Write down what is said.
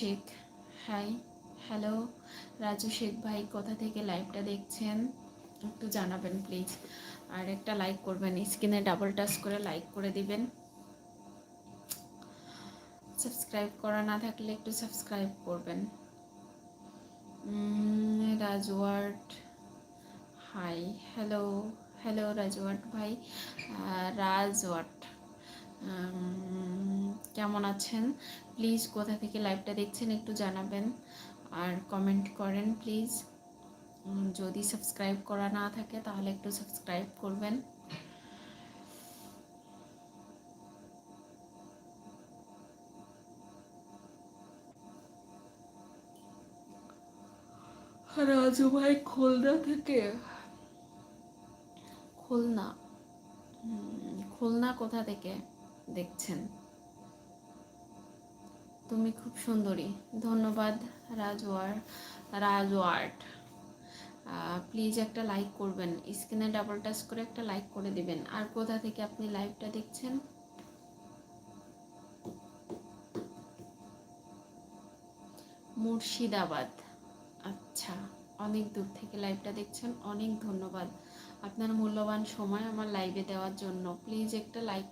Sheikh, hi, hello. Raju Sheikh ভাই কোথা থেকে লাইভটা দেখছেন একটু জানাবেন প্লিজ। আর একটা লাইক করবেন, স্ক্রিনে ডাবল টাচ করে লাইক করে দিবেন। সাবস্ক্রাইব করা না থাকলে একটু সাবস্ক্রাইব করবেন। রাজওয়ার্ড, হাই, হ্যালো, হ্যালো রাজওয়ার্ড ভাই। রাজওয়ার্ড, কেমন আছেন? প্লিজ কোথা থেকে লাইভটা দেখছেন একটু জানাবেন আর কমেন্ট করেন প্লিজ। যদি সাবস্ক্রাইব করা না থাকে তাহলে একটু সাবস্ক্রাইব করবেন। রাজু ভাই খুলনা থেকে। খুলনা, খুলনা কোথা থেকে দেখছেন? তুমি খুব সুন্দরী, ধন্যবাদ রাজওয়ার্ড। প্লিজ একটা লাইক করবেন, স্ক্রিনে ডাবল টাচ করে একটা লাইক করে দিবেন। আর কোথা থেকে আপনি লাইভটা দেখছেন? মুর্শিদাবাদ, আচ্ছা, অনেক দূর থেকে লাইভটা দেখছেন, অনেক ধন্যবাদ আপনার মূল্যবান সময় আমার লাইভে দেওয়ার জন্য। প্লিজ একটা লাইক